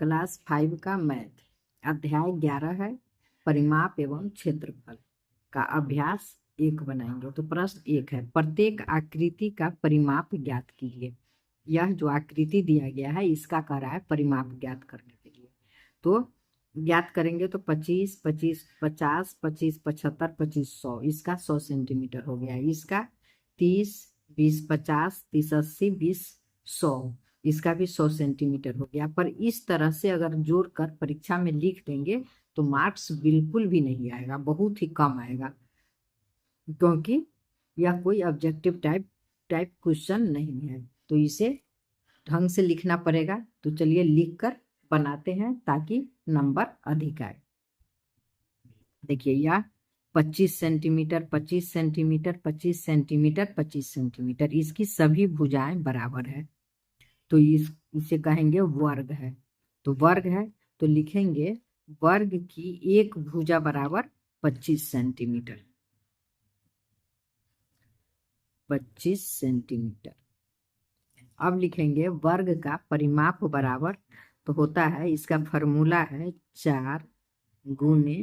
Class 5 का math अध्याय 11 है परिमाप एवं क्षेत्रफल का अभ्यास 1 बनाएंगे। तो प्रश्न 1 है, प्रत्येक आकृति का परिमाप ज्ञात कीजिए। यह जो आकृति दिया गया है इसका कह रहा है परिमाप ज्ञात करने के लिए। तो ज्ञात करेंगे तो 25, 25, 50, 25, 75, 25, 100, इसका 100 सेंटीमीटर हो गया। इसका 30, 20, 50, 30, 80, 20, 100, इसका भी 100 सेंटीमीटर हो गया। पर इस तरह से अगर जोड़कर परीक्षा में लिख देंगे तो मार्क्स बिल्कुल भी नहीं आएगा, बहुत ही कम आएगा, क्योंकि यह कोई ऑब्जेक्टिव टाइप क्वेश्चन नहीं है। तो इसे ढंग से लिखना पड़ेगा। तो चलिए लिखकर बनाते हैं ताकि नंबर अधिक आए। देखिए यह 25 सेंटीमीटर, 25 सेंटीमीटर, 25 सेंटीमीटर, 25 सेंटीमीटर, इसकी सभी भुजाएं बराबर है। तो इसे कहेंगे वर्ग है। तो वर्ग है तो लिखेंगे वर्ग की एक भुजा बराबर 25 सेंटीमीटर, 25 सेंटीमीटर। अब लिखेंगे वर्ग का परिमाप बराबर, तो होता है, इसका फॉर्मूला है 4 गुने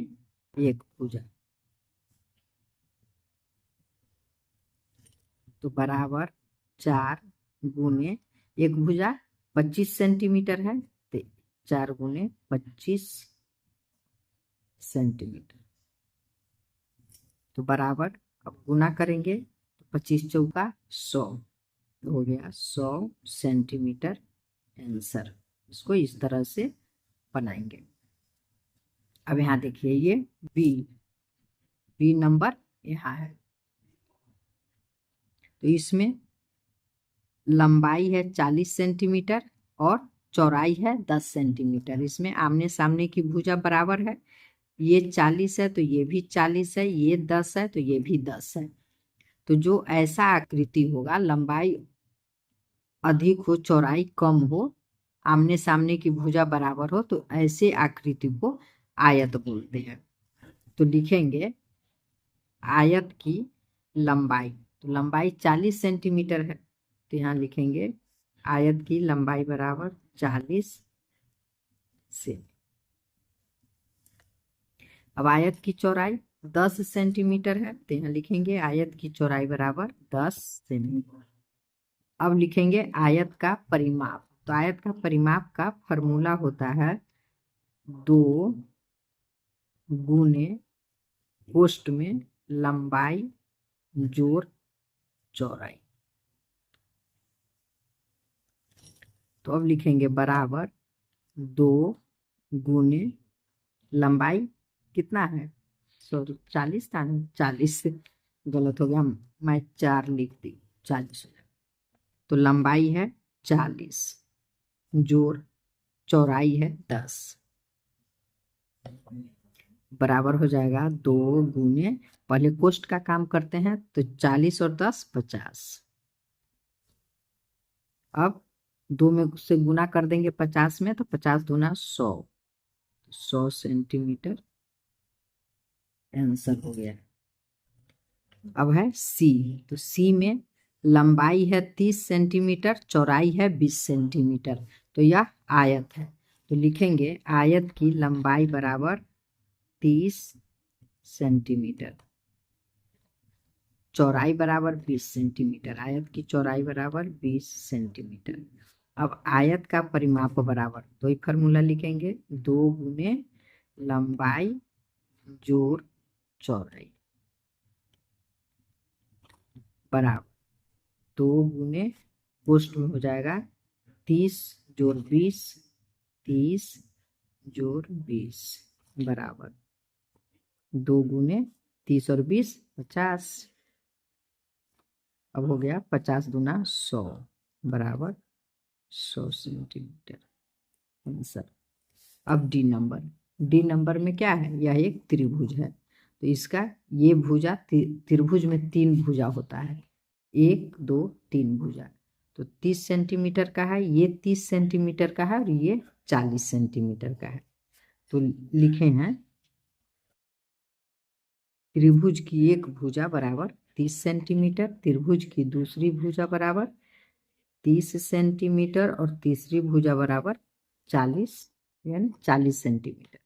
1 भुजा। तो बराबर 4 गुने 1 भुजा 25 सेंटीमीटर है, तो 4 गुने 25 सेंटीमीटर। तो बराबर अब गुना करेंगे तो 25 चौका 100 हो गया, 100 सेंटीमीटर आंसर। इसको इस तरह से बनाएंगे। अब यहाँ देखिए ये बी नंबर यहाँ है। तो इसमें लंबाई है 40 सेंटीमीटर और चौड़ाई है 10 सेंटीमीटर। इसमें आमने सामने की भुजा बराबर है। ये 40 है तो ये भी 40 है, ये 10 है तो ये भी 10 है। तो जो ऐसा आकृति होगा, लंबाई अधिक हो चौड़ाई कम हो, आमने सामने की भुजा बराबर हो, तो ऐसे आकृति को आयत बोलते हैं। तो लिखेंगे आयत की लंबाई, तो लंबाई 40 सेंटीमीटर है, तो यहाँ लिखेंगे आयत की लंबाई बराबर 40 से। अब आयत की चौड़ाई 10 सेंटीमीटर है, तो यहाँ लिखेंगे आयत की चौड़ाई बराबर 10 सेंटीमीटर। अब लिखेंगे आयत का परिमाप। तो आयत का परिमाप का फॉर्मूला होता है 2 गुने कोष्ठ में लंबाई जोड़ चौड़ाई। तो अब लिखेंगे बराबर 2 गुने लंबाई कितना है, 40 था ना, 40 से गलत हो गया, मैं 4 लिख दी, 40 हो गया। तो लंबाई है 40 जोड़ चौड़ाई है 10, बराबर हो जाएगा 2 गुने, पहले कोष्ठ का काम करते हैं, तो 40 और 10 50। अब 2 में से गुना कर देंगे 50 में, तो 50 दूना 100 सेंटीमीटर आंसर हो गया। अब है सी। तो सी में लंबाई है 30 सेंटीमीटर, चौड़ाई है 20 सेंटीमीटर। तो यह आयत है। तो लिखेंगे आयत की लंबाई बराबर 30 सेंटीमीटर, चौड़ाई बराबर 20 सेंटीमीटर। आयत की चौड़ाई बराबर 20 सेंटीमीटर। अब आयत का परिमाप बराबर, तो एक फार्मूला लिखेंगे 2 गुने लंबाई जोड़ चौड़ाई बराबर 2 गुने कोष्ठ में हो जाएगा 30 जोड़ 20, 30 जोड़ 20 बराबर 2 गुने 30 और 20 50। अब हो गया 50 दूना 100 बराबर 100 सेंटीमीटर आंसर। अब डी नंबर में क्या है, यह एक त्रिभुज है। तो इसका ये भुजा, त्रिभुज में 3 भुजा होता है, 1 2 3 भुजा। तो 30 सेंटीमीटर का है, ये 30 सेंटीमीटर का है और ये 40 सेंटीमीटर का है। तो लिखे हैं त्रिभुज की एक भुजा बराबर 30 सेंटीमीटर, त्रिभुज की दूसरी भुजा बराबर 30 सेंटीमीटर और तीसरी भुजा बराबर 40 यानी 40 सेंटीमीटर।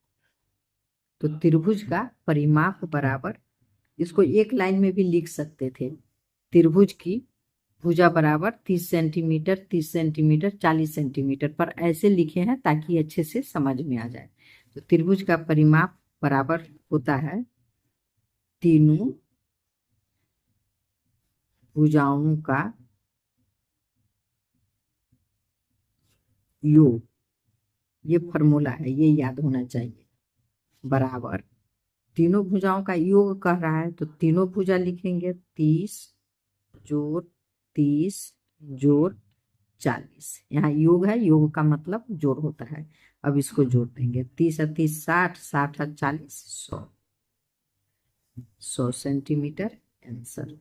तो त्रिभुज का परिमाप बराबर, इसको एक लाइन में भी लिख सकते थे, त्रिभुज की भुजा बराबर 30 सेंटीमीटर 30 सेंटीमीटर 40 सेंटीमीटर, पर ऐसे लिखे हैं ताकि अच्छे से समझ में आ जाए। तो त्रिभुज का परिमाप बराबर होता है तीनों भुजाओं का योग, ये फॉर्मूला है, ये याद होना चाहिए, बराबर तीनों भुजाओं का योग कह रहा है तो तीनों भुजा लिखेंगे 30 जोड़ 30 जोड़ 40। यहाँ योग है, योग का मतलब जोड़ होता है। अब इसको जोड़ देंगे, 30 और 30 60, 60 और 40 100, 100 सेंटीमीटर आंसर।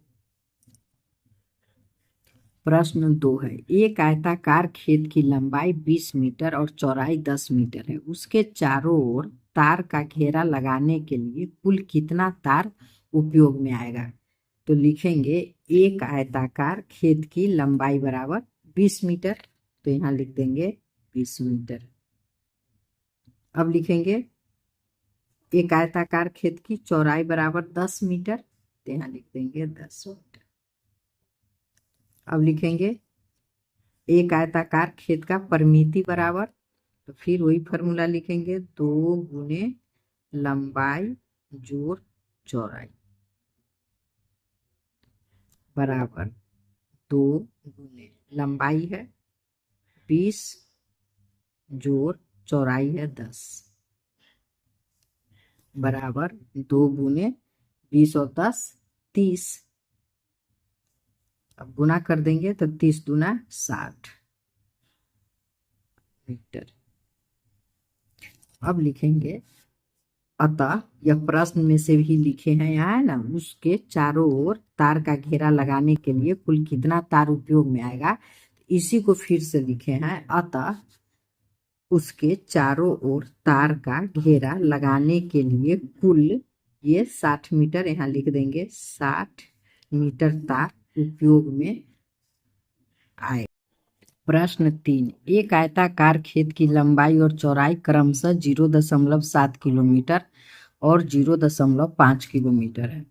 प्रश्न 2 है, एक आयताकार खेत की लंबाई 20 मीटर और चौड़ाई 10 मीटर है, उसके चारों ओर तार का घेरा लगाने के लिए कुल कितना तार उपयोग में आएगा। तो लिखेंगे एक आयताकार खेत की लंबाई बराबर 20 मीटर, तो यहाँ लिख देंगे 20 मीटर। अब लिखेंगे एक आयताकार खेत की चौड़ाई बराबर 10 मीटर, तो यहाँ लिख देंगे 10 मीटर। अब लिखेंगे एक आयताकार खेत का परिमिति बराबर, तो फिर वही फॉर्मूला लिखेंगे 2 गुने लंबाई जोड़ चौड़ाई बराबर 2 गुने लंबाई है 20 जोड़ चौड़ाई है 10 बराबर 2 गुने 20 और 10 30। अब गुना कर देंगे तो 30 दूना 60 मीटर। अब लिखेंगे अतः यह प्रश्न में से भी लिखे हैं, यहाँ है ना, उसके चारों ओर तार का घेरा लगाने के लिए कुल कितना तार उपयोग में आएगा। इसी को फिर से लिखे हैं, अतः उसके चारों ओर तार का घेरा लगाने के लिए कुल, ये 60 मीटर यहाँ लिख देंगे, 60 मीटर तार उपयोग में आए। प्रश्न 3, एक आयताकार खेत की लंबाई और चौड़ाई क्रमशः 0.7 किलोमीटर और 0.5 किलोमीटर है,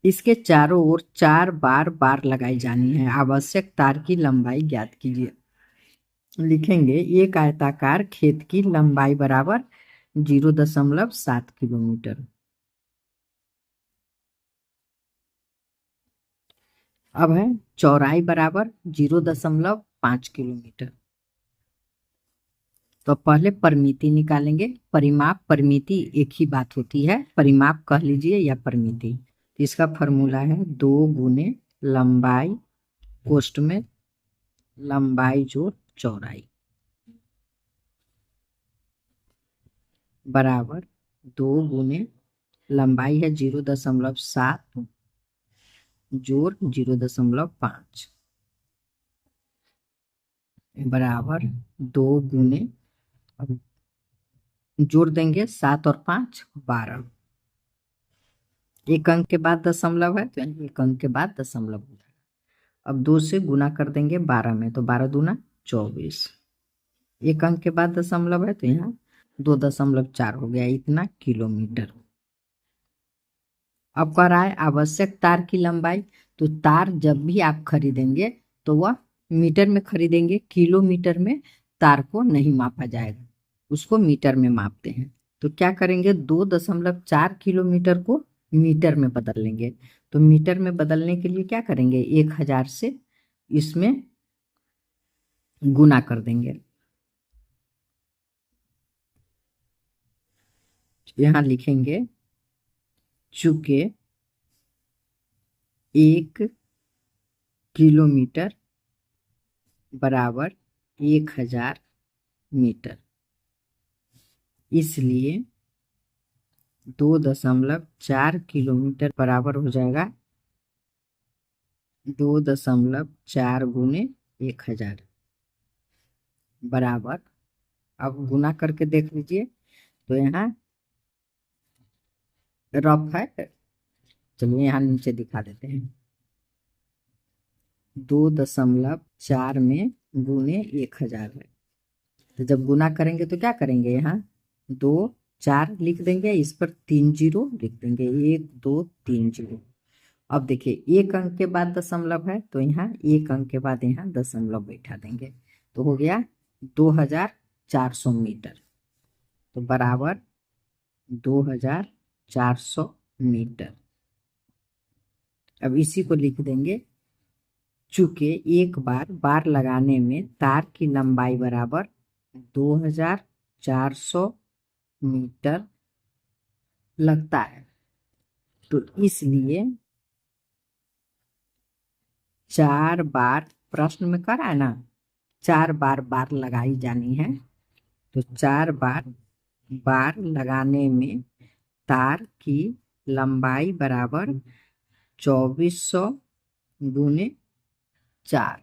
इसके चारों ओर 4 बार बार लगाई जानी है, आवश्यक तार की लंबाई ज्ञात कीजिए। लिखेंगे एक आयताकार खेत की लंबाई बराबर 0.7 किलोमीटर। अब है चौड़ाई बराबर 0.5 किलोमीटर। तो पहले परिमिति निकालेंगे, परिमाप परिमिति एक ही बात होती है, परिमाप कह लीजिए या परिमिति। तो इसका फॉर्मूला है 2 गुने लंबाई कोष्ठ में लंबाई जोड़ चौड़ाई बराबर 2 गुने लंबाई है 0.7 जोड़ 0.5 बराबर 2 गुने, अब जोड़ देंगे 7 और 5 12, एक अंक के बाद दशमलव है तो एक अंक के बाद दशमलव होता है। अब 2 से गुना कर देंगे 12 में, तो 12 दूना 24, एक अंक के बाद दशमलव है तो यहाँ 2.4 हो गया, इतना किलोमीटर। अब कह रहा है आवश्यक तार की लंबाई, तो तार जब भी आप खरीदेंगे तो वह मीटर में खरीदेंगे, किलोमीटर में तार को नहीं मापा जाएगा, उसको मीटर में मापते हैं। तो क्या करेंगे, 2.4 किलोमीटर को मीटर में बदल लेंगे। तो मीटर में बदलने के लिए क्या करेंगे, 1000 से इसमें गुना कर देंगे। यहाँ लिखेंगे चूंकि 1 किलोमीटर बराबर 1000 मीटर, इसलिए 2.4 किलोमीटर बराबर हो जाएगा 2.4 गुने 1000 बराबर, अब गुना करके देख लीजिए। तो यहाँ रफ है, चलिए यहाँ नीचे दिखा देते हैं, 2.4 में गुने 1000 है, तो जब गुना करेंगे तो क्या करेंगे, यहाँ 2 4 लिख देंगे, इस पर 3 जीरो लिख देंगे, 1 2 3 जीरो। अब देखिए एक अंक के बाद दशमलव है तो यहाँ एक अंक के बाद यहाँ दशमलव बैठा देंगे, तो हो गया 2400 मीटर। तो बराबर 2400 मीटर। अब इसी को लिख देंगे, चूंकि एक बार बार लगाने में तार की लंबाई बराबर 2400 मीटर लगता है, तो इसलिए 4 बार, प्रश्न में करा है ना, 4 बार बार लगाई जानी है, तो 4 बार बार लगाने में तार की लंबाई बराबर 2400 गुने 4।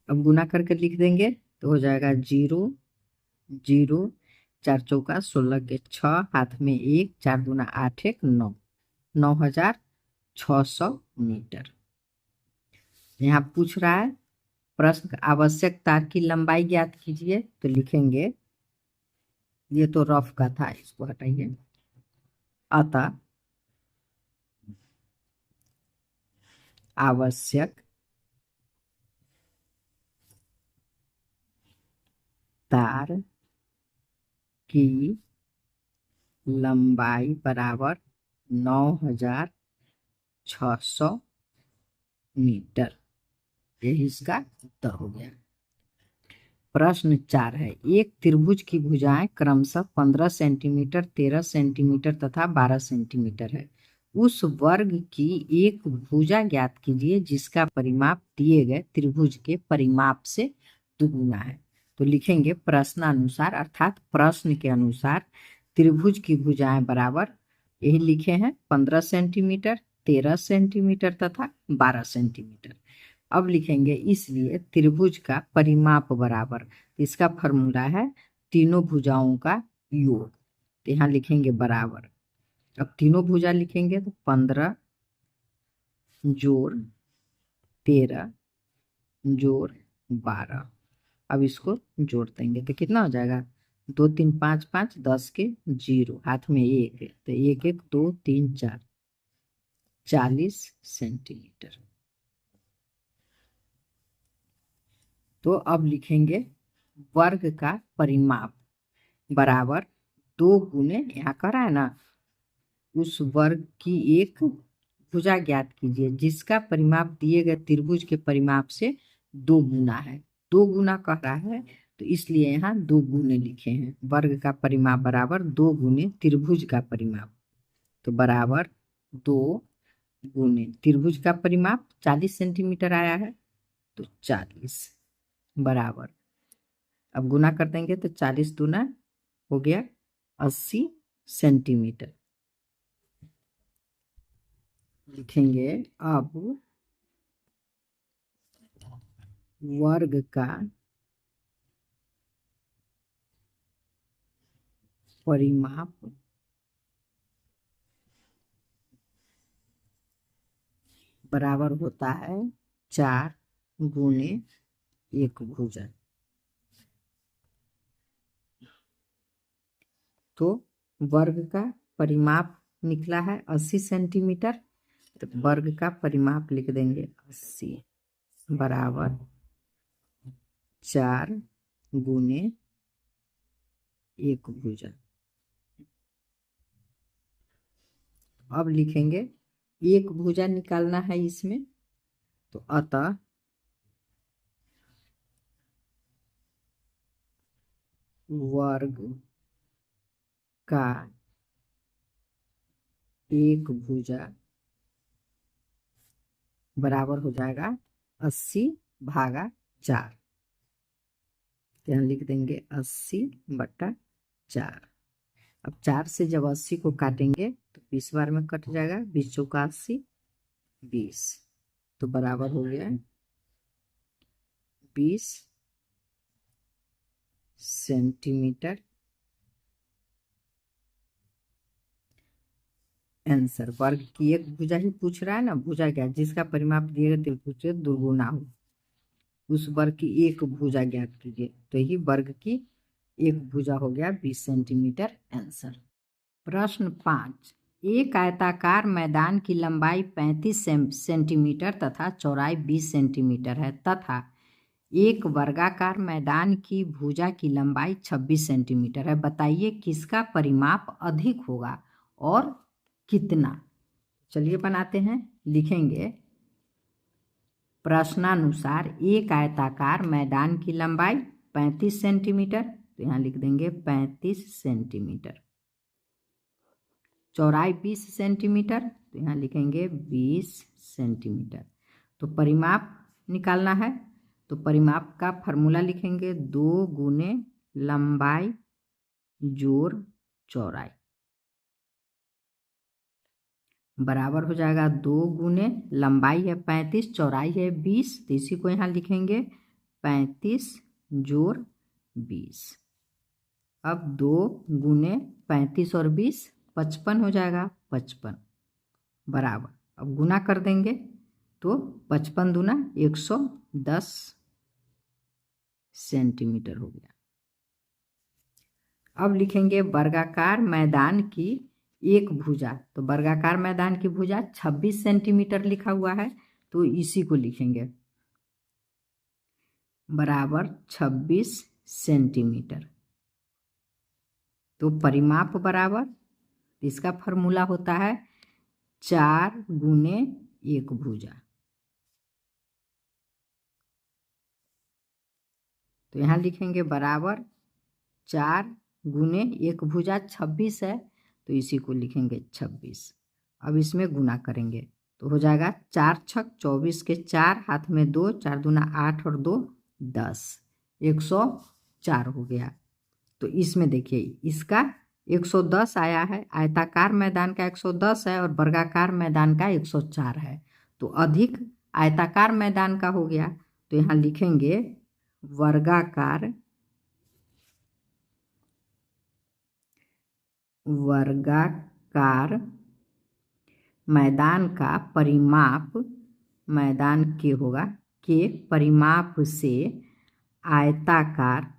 अब गुना करके लिख देंगे तो हो जाएगा 0 0, 4 चौका 16 के 6, हाथ में 1, 4 दूना 8 1 9, 9600 मीटर। यहाँ पूछ रहा है प्रश्न आवश्यक तार की लंबाई ज्ञात कीजिए, तो लिखेंगे, ये तो रफ का था, इसको हटाइए। अतः आवश्यक तार की लंबाई बराबर 9600 मीटर। यही इसका उत्तर हो गया। प्रश्न 4 है, एक त्रिभुज की भुजाएं क्रमशः 15 सेंटीमीटर, 13 सेंटीमीटर तथा 12 सेंटीमीटर है। उस वर्ग की एक भुजा ज्ञात कीजिए जिसका परिमाप दिए गए त्रिभुज के परिमाप से दुगुना है। तो लिखेंगे प्रश्नानुसार, अर्थात प्रश्न के अनुसार त्रिभुज की भुजाएं बराबर, यही लिखे हैं, 15 सेंटीमीटर, 13 सेंटीमीटर तथा 12 सेंटीमीटर। अब लिखेंगे इसलिए त्रिभुज का परिमाप बराबर, इसका फॉर्मूला है तीनों भुजाओं का योग, तो यहाँ लिखेंगे बराबर। अब तीनों भुजा लिखेंगे तो 15 जोड़ 13 जोड़ 12। अब इसको जोड़ देंगे तो कितना हो जाएगा, 2 3 5 5 10 के 0, हाथ में 1 है तो 1 1 2 3 4, 40 सेंटीमीटर। तो अब लिखेंगे वर्ग का परिमाप बराबर 2 गुने, यहाँ करा है ना, उस वर्ग की एक भुजा ज्ञात कीजिए जिसका परिमाप दिए गए त्रिभुज के परिमाप से 2 गुना है। 2 गुना कह रहा है तो इसलिए यहाँ 2 गुने लिखे हैं। वर्ग का परिमाप बराबर 2 गुने त्रिभुज का परिमाप, तो बराबर 2 गुने त्रिभुज का परिमाप 40 सेंटीमीटर आया है, तो 40 बराबर, अब गुना कर देंगे तो 40 दूना हो गया 80 सेंटीमीटर। लिखेंगे अब वर्ग का परिमाप बराबर होता है 4 गुने एक भुजा। तो वर्ग का परिमाप निकला है 80 सेंटीमीटर, तो वर्ग का परिमाप लिख देंगे 80 बराबर 4 गुने एक भुजा। अब लिखेंगे एक भुजा निकालना है इसमें, तो अतः वर्ग का एक भुजा बराबर हो जाएगा 80 भागा 4, तो यहाँ लिख देंगे 80 बटा 4। अब 4 से जब 80 को काटेंगे तो 20 बार में कट जाएगा, 20 चौका 80 20, तो बराबर हो गया 20 सेंटीमीटर। आंसर, वर्ग की एक भुजा ही पूछ रहा है ना, भुजा क्या, जिसका परिमाप दिए गए त्रिभुज से दुगुना हो। उस वर्ग की एक भुजा ज्ञात कीजिए। तो यही वर्ग की एक भुजा हो गया 20 सेंटीमीटर आंसर। प्रश्न 5, एक आयताकार मैदान की लंबाई 35 सेंटीमीटर तथा चौड़ाई 20 सेंटीमीटर है तथा एक वर्गाकार मैदान की भुजा की लंबाई 26 सेंटीमीटर है। बताइए किसका परिमाप अधिक होगा और कितना। चलिए बनाते हैं। लिखेंगे प्रश्नानुसार एक आयताकार मैदान की लंबाई 35 सेंटीमीटर, तो यहाँ लिख देंगे 35 सेंटीमीटर। चौड़ाई 20 सेंटीमीटर, तो यहाँ लिखेंगे 20 सेंटीमीटर। तो परिमाप निकालना है, तो परिमाप का फॉर्मूला लिखेंगे 2 गुने लंबाई जोड़ चौड़ाई बराबर हो जाएगा 2 गुने लंबाई है 35, चौड़ाई है 20, तो इसी को यहाँ लिखेंगे 35 जोड़ 20। अब 2 गुने 35 और 20 55 हो जाएगा, 55 बराबर। अब गुना कर देंगे तो 55 दूना 110 सेंटीमीटर हो गया। अब लिखेंगे वर्गाकार मैदान की एक भुजा, तो वर्गाकार मैदान की भुजा 26 सेंटीमीटर लिखा हुआ है, तो इसी को लिखेंगे बराबर 26 सेंटीमीटर। तो परिमाप बराबर, इसका फॉर्मूला होता है 4 गुने एक भुजा। तो यहाँ लिखेंगे बराबर 4 गुने एक भुजा 26 है, तो इसी को लिखेंगे 26। अब इसमें गुना करेंगे तो हो जाएगा 4 छक 24 के 4, हाथ में 2, 4 दूना 8 और 2 10, 104 हो गया। तो इसमें देखिए इसका 110 आया है, आयताकार मैदान का 110 है और वर्गाकार मैदान का 104 है, तो अधिक आयताकार मैदान का हो गया। तो यहाँ लिखेंगे वर्गाकार मैदान का परिमाप, मैदान के होगा के परिमाप से आयताकार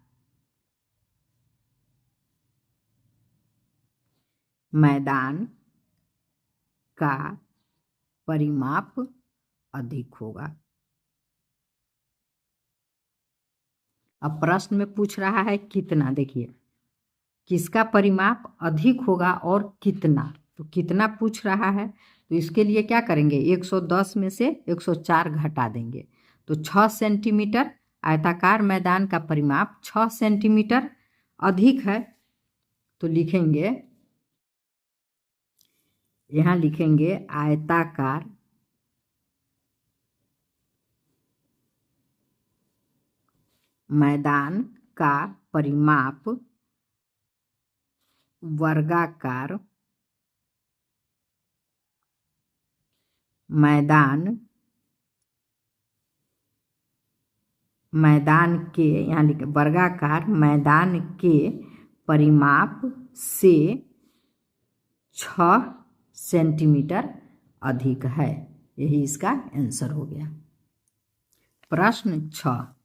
मैदान का परिमाप अधिक होगा। अब प्रश्न में पूछ रहा है कितना, देखिए किसका परिमाप अधिक होगा और कितना, तो कितना पूछ रहा है, तो इसके लिए क्या करेंगे 110 में से 104 घटा देंगे, तो 6 सेंटीमीटर आयताकार मैदान का परिमाप 6 सेंटीमीटर अधिक है। तो लिखेंगे यहाँ लिखेंगे आयताकार मैदान का परिमाप वर्गाकार मैदान के, यहाँ लिखे वर्गाकार मैदान के परिमाप से 6 सेंटीमीटर अधिक है। यही इसका आंसर हो गया। प्रश्न 6,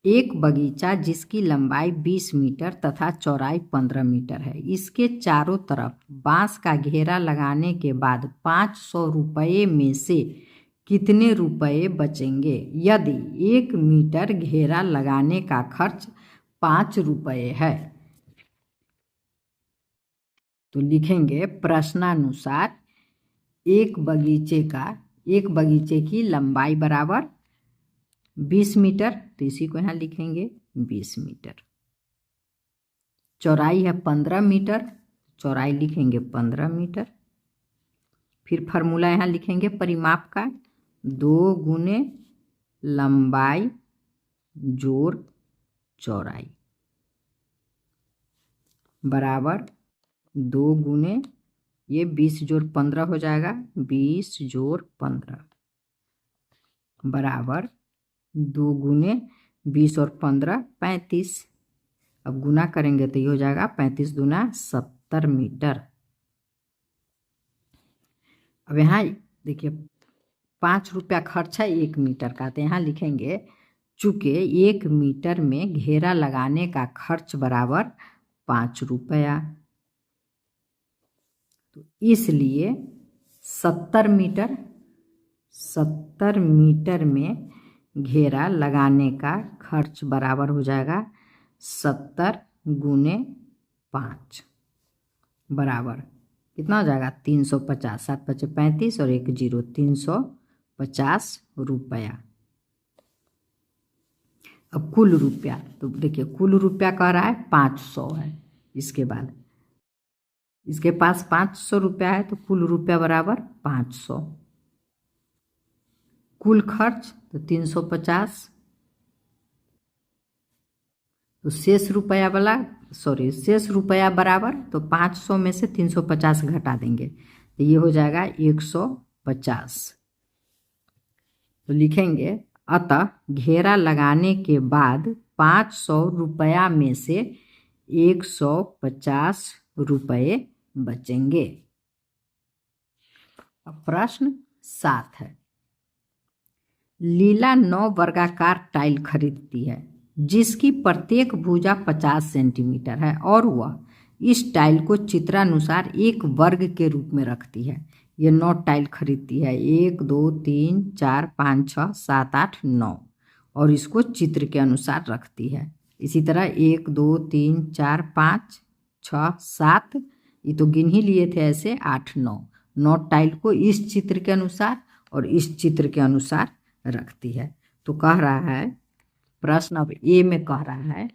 एक बगीचा जिसकी लंबाई 20 मीटर तथा चौड़ाई 15 मीटर है, इसके चारों तरफ बांस का घेरा लगाने के बाद 500 रुपये में से कितने रुपये बचेंगे यदि 1 मीटर घेरा लगाने का खर्च 5 रुपये है। तो लिखेंगे प्रश्नानुसार एक बगीचे की लंबाई बराबर 20 मीटर, तो इसी को यहाँ लिखेंगे 20 मीटर। चौड़ाई है 15 मीटर, चौड़ाई लिखेंगे 15 मीटर। फिर फार्मूला यहाँ लिखेंगे परिमाप का 2 गुने लंबाई जोड़ चौड़ाई बराबर 2 गुने ये 20 जोड़ 15 हो जाएगा, 20 जोड़ 15 बराबर 2 गुने 20 और 15 35। अब गुना करेंगे तो ये हो जाएगा 35 दूना 70 मीटर। अब यहाँ देखिए 5 रुपया खर्च है 1 मीटर का, तो यहाँ लिखेंगे चूँकि 1 मीटर में घेरा लगाने का खर्च बराबर 5 रुपया, तो इसलिए 70 मीटर में घेरा लगाने का खर्च बराबर हो जाएगा 70 गुने 5 बराबर कितना हो जाएगा 350। 7 पचे 35 और 1 0 350 रुपया। अब कुल रुपया, तो देखिए कुल रुपया कह रहा है 500 है, इसके बाद इसके पास 500 रुपया है, तो कुल रुपया बराबर 500। कुल खर्च तो 350, तो शेष रुपया बराबर, तो 500 में से 350 घटा देंगे तो ये हो जाएगा 150। तो लिखेंगे अतः घेरा लगाने के बाद 500 रुपया में से 150 रुपये बचेंगे। अब प्रश्न 7 है। लीला 9 वर्गाकार टाइल खरीदती है जिसकी प्रत्येक भुजा 50 सेंटीमीटर है और वह इस टाइल को चित्रानुसार एक वर्ग के रूप में रखती है। ये 9 टाइल खरीदती है, 1 2 3 4 5 6 7 8 9, और इसको चित्र के अनुसार रखती है। इसी तरह 1 2 3 4 5 6 7, ये तो गिन ही लिए थे ऐसे, 8 9 टाइल को इस चित्र के अनुसार और इस चित्र के अनुसार रखती है। तो कह रहा है प्रश्न अब ए में कह रहा है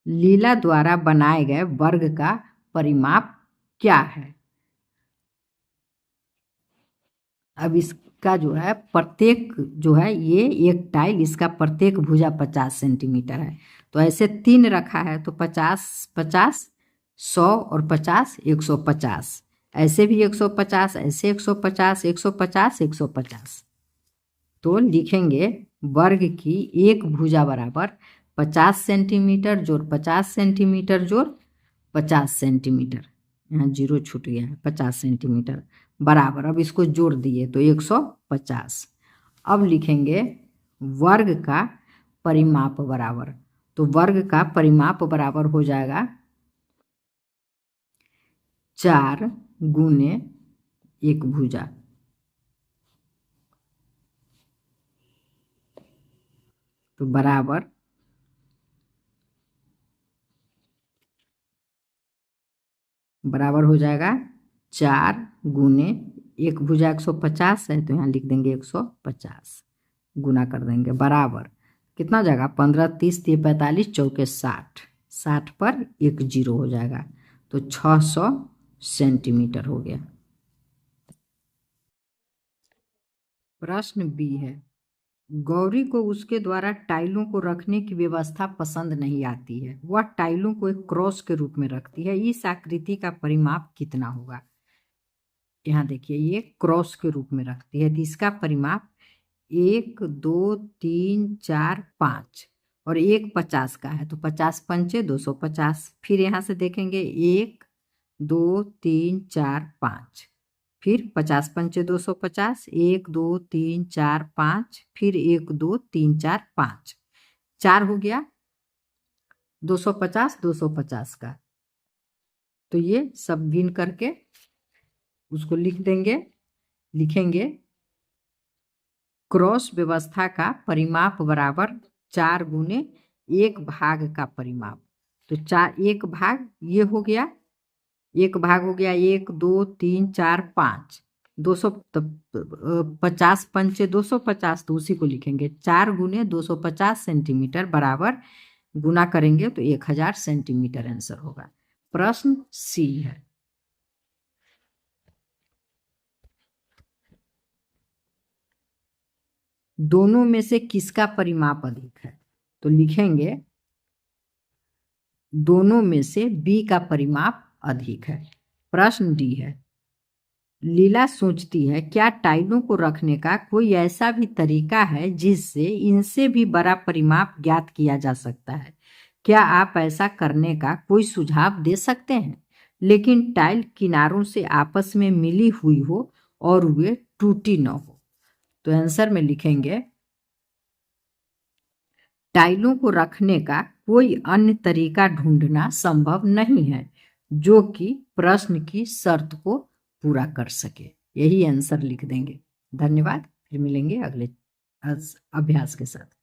लीला द्वारा बनाए गए वर्ग का परिमाप क्या है। अब इसका जो है प्रत्येक जो है ये एक टाइल, इसका प्रत्येक भुजा 50 सेंटीमीटर है, तो ऐसे 3 रखा है, तो 50 50 100 और 50 150, ऐसे भी 150, ऐसे 150 150 150। तो लिखेंगे वर्ग की एक भुजा बराबर 50 सेंटीमीटर जोड़ 50 सेंटीमीटर जोड़ 50 सेंटीमीटर, यहाँ 0 छूट गया है, 50 सेंटीमीटर बराबर, अब इसको जोड़ दिए तो 150। अब लिखेंगे वर्ग का परिमाप बराबर, तो वर्ग का परिमाप बराबर हो जाएगा 4 गुने एक भुजा, तो बराबर हो जाएगा 4 गुने एक भुजा 150 है, तो यहाँ लिख देंगे 150, गुना कर देंगे बराबर कितना हो जाएगा 15 30 30 45 चौके 60, 60 पर 1 0 हो जाएगा, तो 600 सेंटीमीटर हो गया। प्रश्न बी है गौरी को उसके द्वारा टाइलों को रखने की व्यवस्था पसंद नहीं आती है, वह टाइलों को एक क्रॉस के रूप में रखती है, इस आकृति का परिमाप कितना होगा। यहाँ देखिए ये क्रॉस के रूप में रखती है, तो इसका परिमाप 1 2 3 4 5 और 1 50 का है, तो 50 पंचे 250। फिर यहाँ से देखेंगे 1 2 3 4 5, फिर 50 पंचे 250, 1 2 3 4 5, फिर 1 2 3 4 5, 4 हो गया 250 का, तो ये सब गिन करके उसको लिख देंगे। लिखेंगे क्रॉस व्यवस्था का परिमाप बराबर 4 गुने 1 भाग का परिमाप, तो 1 भाग ये हो गया, 1 भाग हो गया 1 2 3 4 5, 250 पंचे 250, तो उसी को लिखेंगे 4 गुने 250 सेंटीमीटर बराबर गुना करेंगे तो 1000 सेंटीमीटर आंसर होगा। प्रश्न सी है दोनों में से किसका परिमाप अधिक है, तो लिखेंगे दोनों में से बी का परिमाप अधिक है। प्रश्न डी है लीला सोचती है क्या टाइलों को रखने का कोई ऐसा भी तरीका है जिससे इनसे भी बड़ा परिमाप ज्ञात किया जा सकता है, क्या आप ऐसा करने का कोई सुझाव दे सकते हैं, लेकिन टाइल किनारों से आपस में मिली हुई हो और वे टूटी न हो। तो आंसर में लिखेंगे टाइलों को रखने का कोई अन्य तरीका ढूंढना संभव नहीं है जो कि प्रश्न की शर्त को पूरा कर सके। यही आंसर लिख देंगे। धन्यवाद। फिर मिलेंगे अगले अभ्यास के साथ।